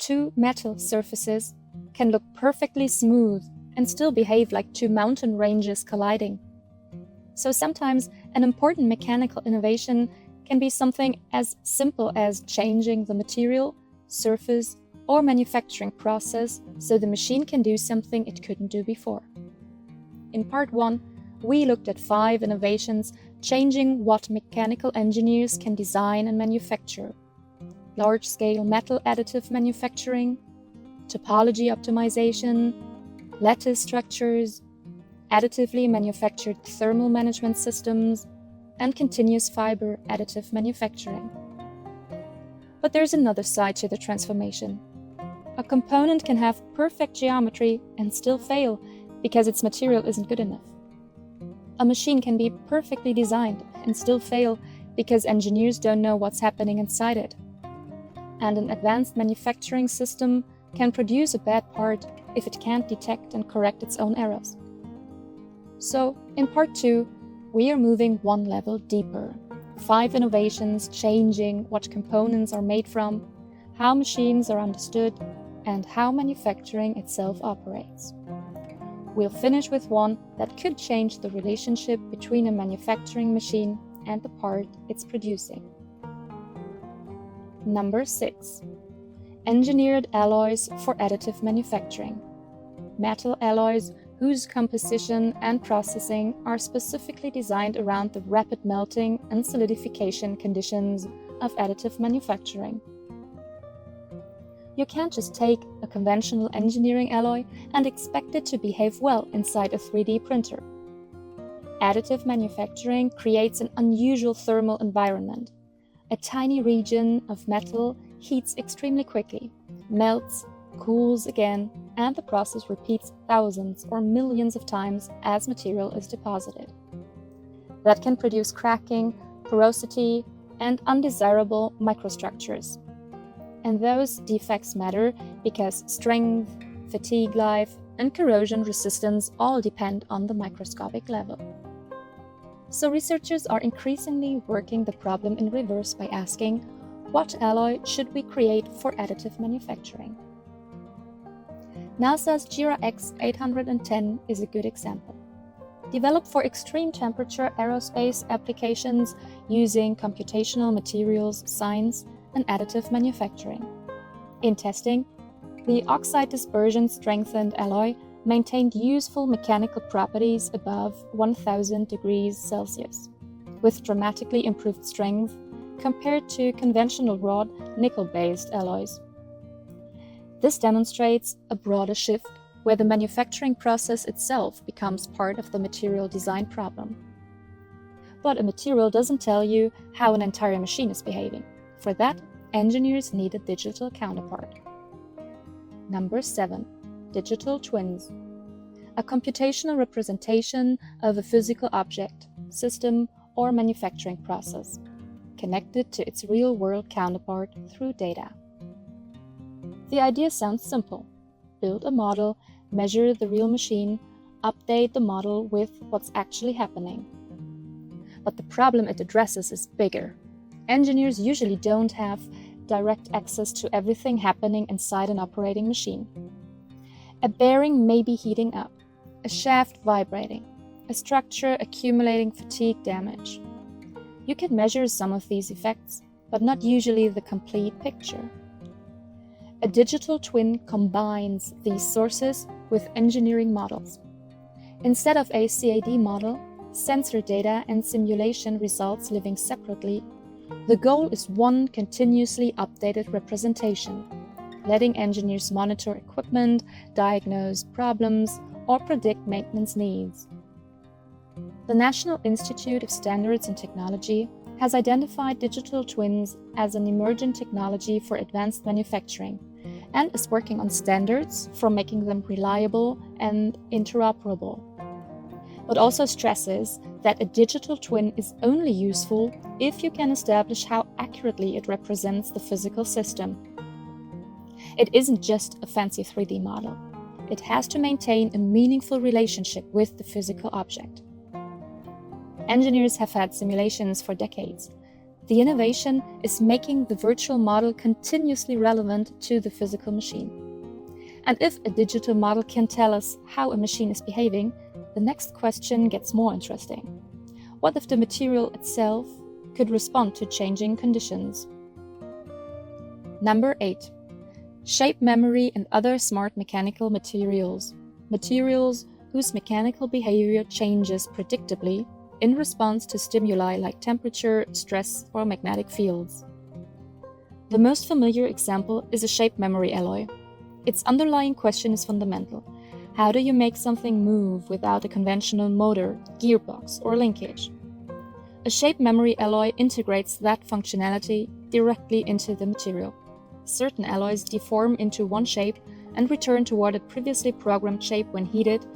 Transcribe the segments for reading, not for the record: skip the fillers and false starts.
two metal surfaces can look perfectly smooth and still behave like two mountain ranges colliding. So sometimes an important mechanical innovation can be something as simple as changing the material, surface, or manufacturing process so the machine can do something it couldn't do before. In part 1, we looked at 5 innovations changing what mechanical engineers can design and manufacture: large-scale metal additive manufacturing, topology optimization, lattice structures, additively manufactured thermal management systems, and continuous fiber additive manufacturing. But there's another side to the transformation. A component can have perfect geometry and still fail because its material isn't good enough. A machine can be perfectly designed and still fail because engineers don't know what's happening inside it. And an advanced manufacturing system can produce a bad part if it can't detect and correct its own errors. So, in part 2, we are moving one level deeper. 5 innovations changing what components are made from, how machines are understood, and how manufacturing itself operates. We'll finish with one that could change the relationship between a manufacturing machine and the part it's producing. Number 6. Engineered alloys for additive manufacturing. Metal alloys whose composition and processing are specifically designed around the rapid melting and solidification conditions of additive manufacturing. You can't just take a conventional engineering alloy and expect it to behave well inside a 3D printer. Additive manufacturing creates an unusual thermal environment. A tiny region of metal heats extremely quickly, melts, cools again, and the process repeats thousands or millions of times as material is deposited. That can produce cracking, porosity, and undesirable microstructures. And those defects matter because strength, fatigue life, and corrosion resistance all depend on the microscopic level. So researchers are increasingly working the problem in reverse by asking, what alloy should we create for additive manufacturing? NASA's JIRA X810 is a good example. Developed for extreme temperature aerospace applications using computational materials science and additive manufacturing. In testing, the oxide dispersion strengthened alloy maintained useful mechanical properties above 1000 degrees Celsius, with dramatically improved strength compared to conventional wrought nickel-based alloys. This demonstrates a broader shift where the manufacturing process itself becomes part of the material design problem. But a material doesn't tell you how an entire machine is behaving. For that, engineers need a digital counterpart. Number 7. Digital twins. A computational representation of a physical object, system, or manufacturing process, connected to its real-world counterpart through data. The idea sounds simple. Build a model, measure the real machine, update the model with what's actually happening. But the problem it addresses is bigger. Engineers usually don't have direct access to everything happening inside an operating machine. A bearing may be heating up, a shaft vibrating, a structure accumulating fatigue damage. You can measure some of these effects, but not usually the complete picture. A digital twin combines these sources with engineering models. Instead of a CAD model, sensor data and simulation results living separately, the goal is one continuously updated representation, letting engineers monitor equipment, diagnose problems, or predict maintenance needs. The National Institute of Standards and Technology has identified digital twins as an emerging technology for advanced manufacturing and is working on standards for making them reliable and interoperable. But also stresses that a digital twin is only useful if you can establish how accurately it represents the physical system. It isn't just a fancy 3D model. It has to maintain a meaningful relationship with the physical object. Engineers have had simulations for decades. The innovation is making the virtual model continuously relevant to the physical machine. And if a digital model can tell us how a machine is behaving, the next question gets more interesting. What if the material itself could respond to changing conditions? Number 8. Shape memory and other smart mechanical materials. Materials whose mechanical behavior changes predictably in response to stimuli like temperature, stress, or magnetic fields. The most familiar example is a shape memory alloy. Its underlying question is fundamental. How do you make something move without a conventional motor, gearbox, or linkage? A shape memory alloy integrates that functionality directly into the material. Certain alloys deform into one shape and return toward a previously programmed shape when heated,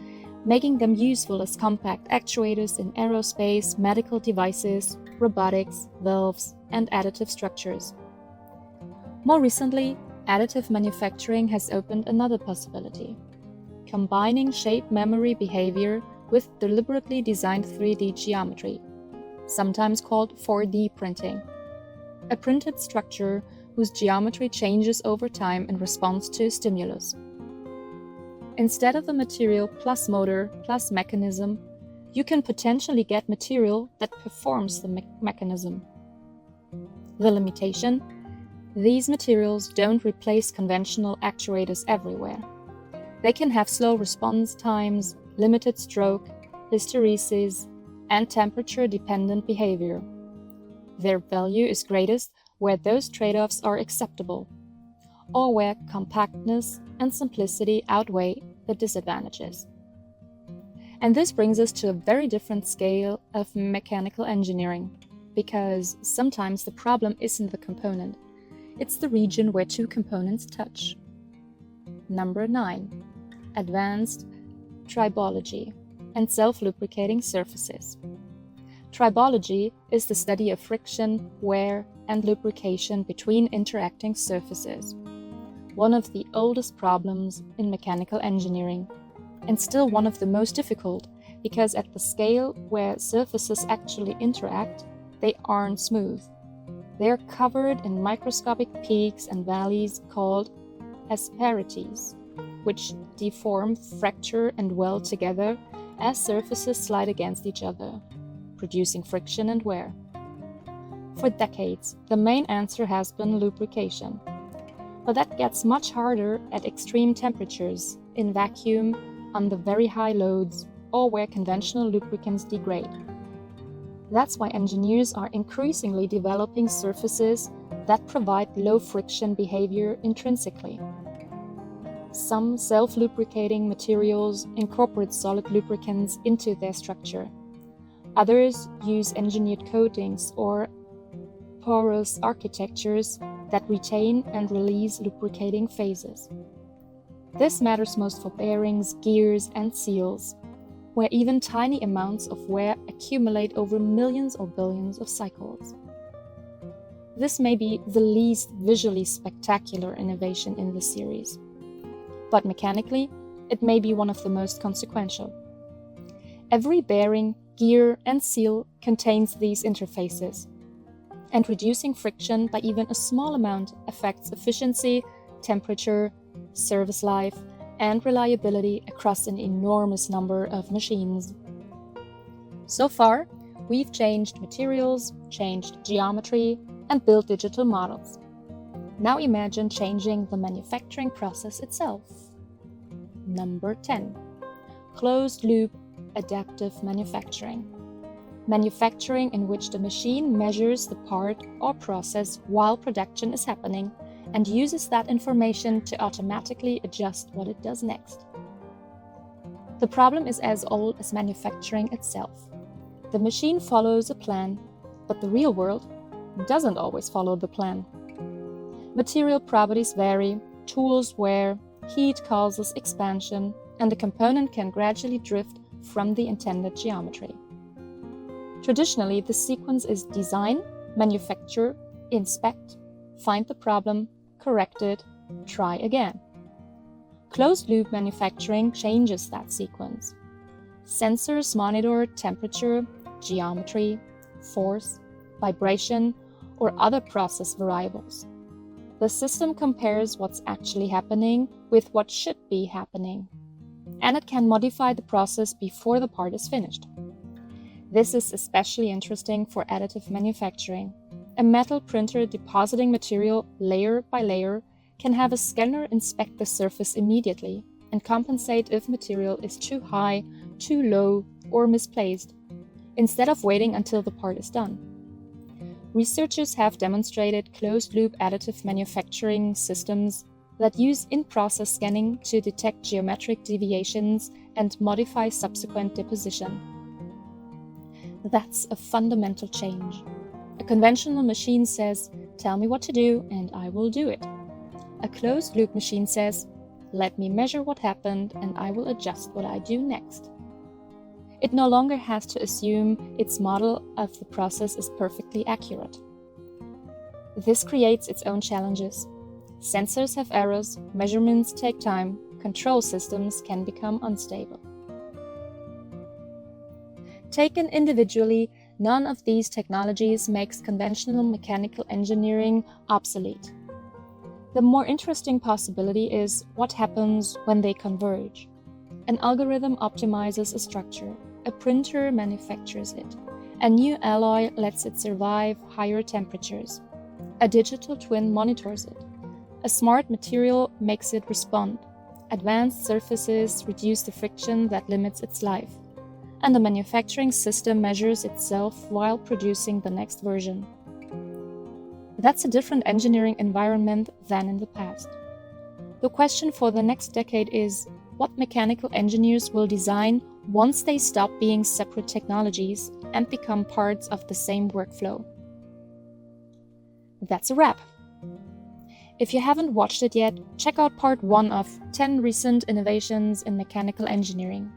making them useful as compact actuators in aerospace, medical devices, robotics, valves, and additive structures. More recently, additive manufacturing has opened another possibility: combining shape memory behavior with deliberately designed 3D geometry, sometimes called 4D printing. A printed structure whose geometry changes over time in response to stimulus. Instead of a material plus motor plus mechanism, you can potentially get material that performs the mechanism. The limitation: these materials don't replace conventional actuators everywhere. They can have slow response times, limited stroke, hysteresis, and temperature-dependent behavior. Their value is greatest where those trade-offs are acceptable, or where compactness and simplicity outweigh the disadvantages. And this brings us to a very different scale of mechanical engineering, because sometimes the problem isn't the component, it's the region where two components touch. Number 9. Advanced Tribology and Self-Lubricating Surfaces. Tribology is the study of friction, wear, and lubrication between interacting surfaces. One of the oldest problems in mechanical engineering, and still one of the most difficult, because at the scale where surfaces actually interact, they aren't smooth. They're covered in microscopic peaks and valleys called asperities, which deform, fracture, and weld together as surfaces slide against each other, producing friction and wear. For decades, the main answer has been lubrication. But that gets much harder at extreme temperatures, in vacuum, under very high loads, or where conventional lubricants degrade. That's why engineers are increasingly developing surfaces that provide low friction behavior intrinsically. Some self-lubricating materials incorporate solid lubricants into their structure. Others use engineered coatings or porous architectures that retain and release lubricating phases. This matters most for bearings, gears, and seals, where even tiny amounts of wear accumulate over millions or billions of cycles. This may be the least visually spectacular innovation in the series, but mechanically, it may be one of the most consequential. Every bearing, gear, and seal contains these interfaces, and reducing friction by even a small amount affects efficiency, temperature, service life, and reliability across an enormous number of machines. So far, we've changed materials, changed geometry, and built digital models. Now imagine changing the manufacturing process itself. Number 10. Closed-loop adaptive manufacturing. Manufacturing in which the machine measures the part or process while production is happening and uses that information to automatically adjust what it does next. The problem is as old as manufacturing itself. The machine follows a plan, but the real world doesn't always follow the plan. Material properties vary, tools wear, heat causes expansion, and a component can gradually drift from the intended geometry. Traditionally, the sequence is design, manufacture, inspect, find the problem, correct it, try again. Closed-loop manufacturing changes that sequence. Sensors monitor temperature, geometry, force, vibration, or other process variables. The system compares what's actually happening with what should be happening, and it can modify the process before the part is finished. This is especially interesting for additive manufacturing. A metal printer depositing material layer by layer can have a scanner inspect the surface immediately and compensate if material is too high, too low, or misplaced, instead of waiting until the part is done. Researchers have demonstrated closed-loop additive manufacturing systems that use in-process scanning to detect geometric deviations and modify subsequent deposition. That's a fundamental change. A conventional machine says, "Tell me what to do and I will do it." A closed-loop machine says, "Let me measure what happened and I will adjust what I do next." It no longer has to assume its model of the process is perfectly accurate. This creates its own challenges. Sensors have errors, measurements take time, control systems can become unstable. Taken individually, none of these technologies makes conventional mechanical engineering obsolete. The more interesting possibility is what happens when they converge. An algorithm optimizes a structure, a printer manufactures it, a new alloy lets it survive higher temperatures, a digital twin monitors it, a smart material makes it respond, advanced surfaces reduce the friction that limits its life, and the manufacturing system measures itself while producing the next version. That's a different engineering environment than in the past. The question for the next decade is what mechanical engineers will design once they stop being separate technologies and become parts of the same workflow. That's a wrap. If you haven't watched it yet, check out part 1 of 10 recent innovations in mechanical engineering.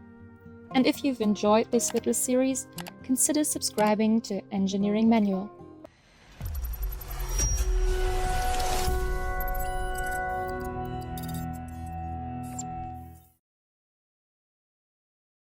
And if you've enjoyed this little series, consider subscribing to Engineering Manual.